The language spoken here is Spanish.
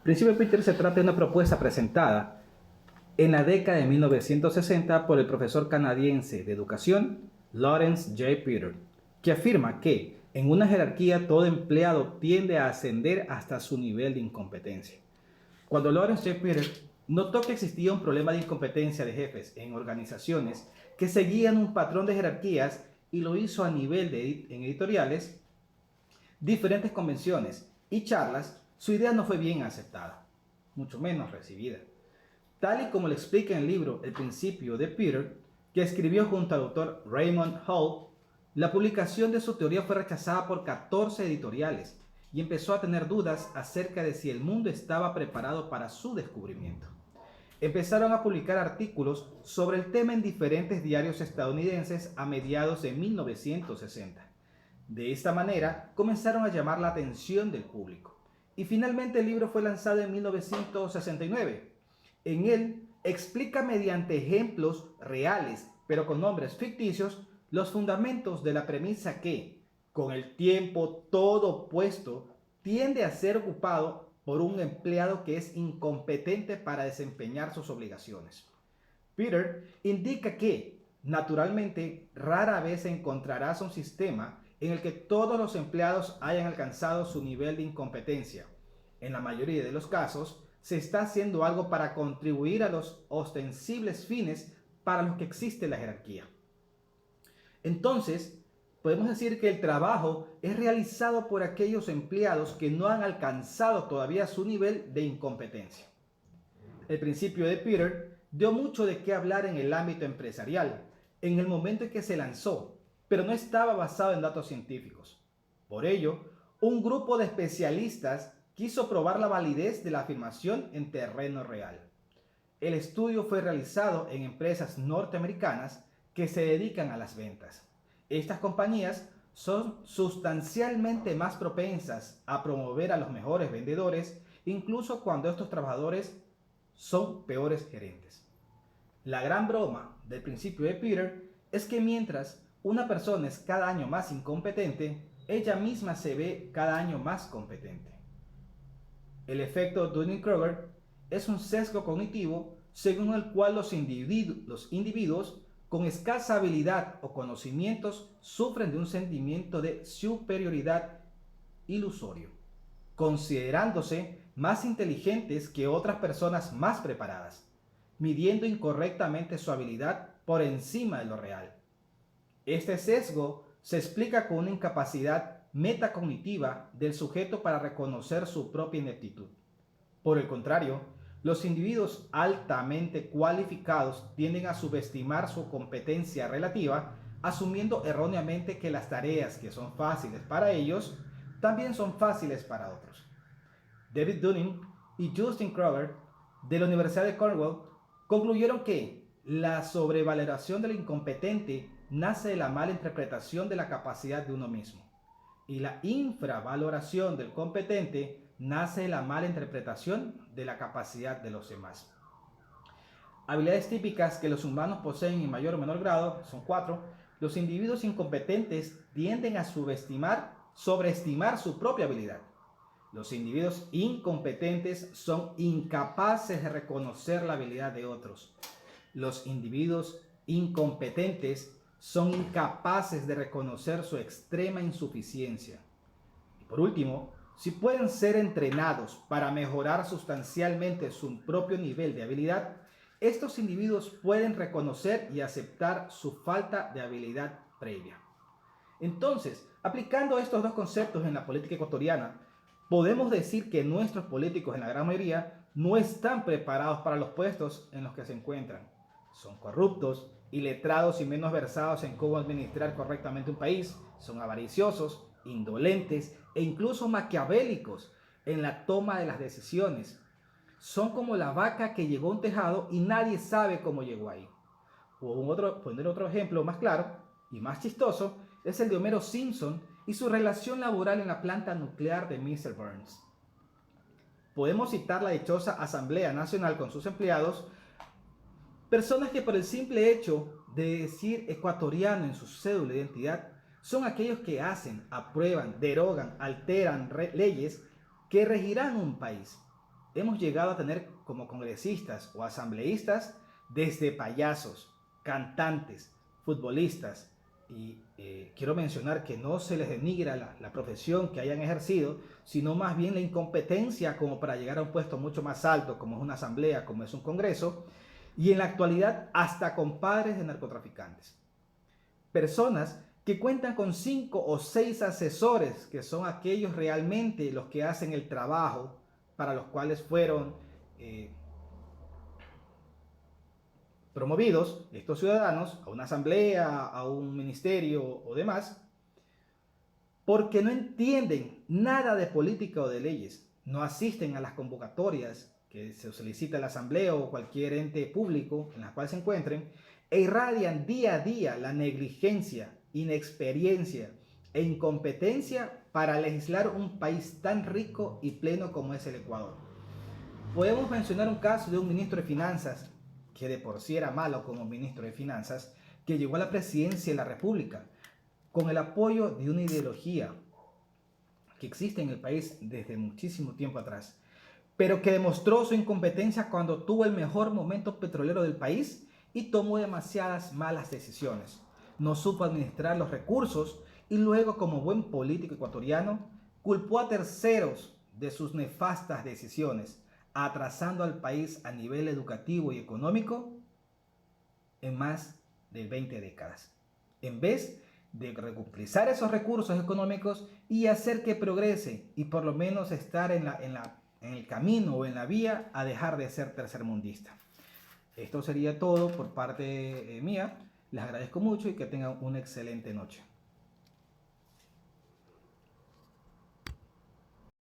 Principio de Peter se trata de una propuesta presentada en la década de 1960 por el profesor canadiense de educación Lawrence J. Peter, que afirma que en una jerarquía todo empleado tiende a ascender hasta su nivel de incompetencia. Cuando Lawrence J. Peter notó que existía un problema de incompetencia de jefes en organizaciones que seguían un patrón de jerarquías y lo hizo a nivel en editoriales, diferentes convenciones y charlas, su idea no fue bien aceptada, mucho menos recibida. Tal y como le explica en el libro El principio de Peter, que escribió junto al doctor Raymond Hall, la publicación de su teoría fue rechazada por 14 editoriales y empezó a tener dudas acerca de si el mundo estaba preparado para su descubrimiento. Empezaron a publicar artículos sobre el tema en diferentes diarios estadounidenses a mediados de 1960. De esta manera, comenzaron a llamar la atención del público. Y finalmente el libro fue lanzado en 1969. En él explica mediante ejemplos reales, pero con nombres ficticios, los fundamentos de la premisa que, con el tiempo, todo puesto tiende a ser ocupado por un empleado que es incompetente para desempeñar sus obligaciones. Peter indica que, naturalmente, rara vez encontrarás un sistema en el que todos los empleados hayan alcanzado su nivel de incompetencia. En la mayoría de los casos, se está haciendo algo para contribuir a los ostensibles fines para los que existe la jerarquía. Entonces, podemos decir que el trabajo es realizado por aquellos empleados que no han alcanzado todavía su nivel de incompetencia. El principio de Peter dio mucho de qué hablar en el ámbito empresarial en el momento en que se lanzó, pero no estaba basado en datos científicos. Por ello, un grupo de especialistas quiso probar la validez de la afirmación en terreno real. El estudio fue realizado en empresas norteamericanas que se dedican a las ventas. Estas compañías son sustancialmente más propensas a promover a los mejores vendedores, incluso cuando estos trabajadores son peores gerentes. La gran broma del principio de Peter es que mientras una persona es cada año más incompetente, ella misma se ve cada año más competente. El efecto Dunning-Kruger es un sesgo cognitivo según el cual los individuos con escasa habilidad o conocimientos sufren de un sentimiento de superioridad ilusorio, considerándose más inteligentes que otras personas más preparadas, midiendo incorrectamente su habilidad por encima de lo real. Este sesgo se explica con una incapacidad metacognitiva del sujeto para reconocer su propia ineptitud. Por el contrario, los individuos altamente cualificados tienden a subestimar su competencia relativa, asumiendo erróneamente que las tareas que son fáciles para ellos también son fáciles para otros. David Dunning y Justin Kruger de la Universidad de Cornell concluyeron que la sobrevaloración del incompetente nace de la mala interpretación de la capacidad de uno mismo, y la infravaloración del competente nace de la mala interpretación de la capacidad de los demás. Habilidades típicas que los humanos poseen en mayor o menor grado son 4. Los individuos incompetentes tienden a sobreestimar su propia habilidad. Los individuos incompetentes son incapaces de reconocer la habilidad de otros. Los individuos incompetentes son incapaces de reconocer su extrema insuficiencia. Y por último, si pueden ser entrenados para mejorar sustancialmente su propio nivel de habilidad, estos individuos pueden reconocer y aceptar su falta de habilidad previa. Entonces, aplicando estos dos conceptos en la política ecuatoriana, podemos decir que nuestros políticos en la gran mayoría no están preparados para los puestos en los que se encuentran. Son corruptos, iletrados y menos versados en cómo administrar correctamente un país, son avariciosos, indolentes e incluso maquiavélicos en la toma de las decisiones. Son como la vaca que llegó a un tejado y nadie sabe cómo llegó ahí. Poner otro ejemplo más claro y más chistoso es el de Homero Simpson y su relación laboral en la planta nuclear de Mr. Burns. Podemos citar la dichosa Asamblea Nacional con sus empleados, personas que por el simple hecho de decir ecuatoriano en su cédula de identidad son aquellos que hacen, aprueban, derogan, alteran leyes que regirán un país. hemos llegado a tener como congresistas o asambleístas desde payasos, cantantes, futbolistas, y quiero mencionar que no se les denigra la profesión que hayan ejercido, sino más bien la incompetencia como para llegar a un puesto mucho más alto, como es una asamblea, como es un congreso, y en la actualidad hasta compadres de narcotraficantes. Personas que cuentan con 5 o 6 asesores, que son aquellos realmente los que hacen el trabajo para los cuales fueron promovidos estos ciudadanos a una asamblea, a un ministerio o demás, porque no entienden nada de política o de leyes, no asisten a las convocatorias que se solicita la asamblea o cualquier ente público en la cual se encuentren, e irradian día a día la negligencia, inexperiencia e incompetencia para legislar un país tan rico y pleno como es el Ecuador. Podemos mencionar un caso de un ministro de Finanzas, que de por sí era malo como ministro de Finanzas, que llegó a la presidencia de la República con el apoyo de una ideología que existe en el país desde muchísimo tiempo atrás, pero que demostró su incompetencia cuando tuvo el mejor momento petrolero del país y tomó demasiadas malas decisiones. No supo administrar los recursos y luego, como buen político ecuatoriano, culpó a terceros de sus nefastas decisiones, atrasando al país a nivel educativo y económico en más de 20 décadas. En vez de recompensar esos recursos económicos y hacer que progrese y por lo menos estar en el camino o en la vía a dejar de ser tercermundista. Esto sería todo por parte mía. Les agradezco mucho y que tengan una excelente noche.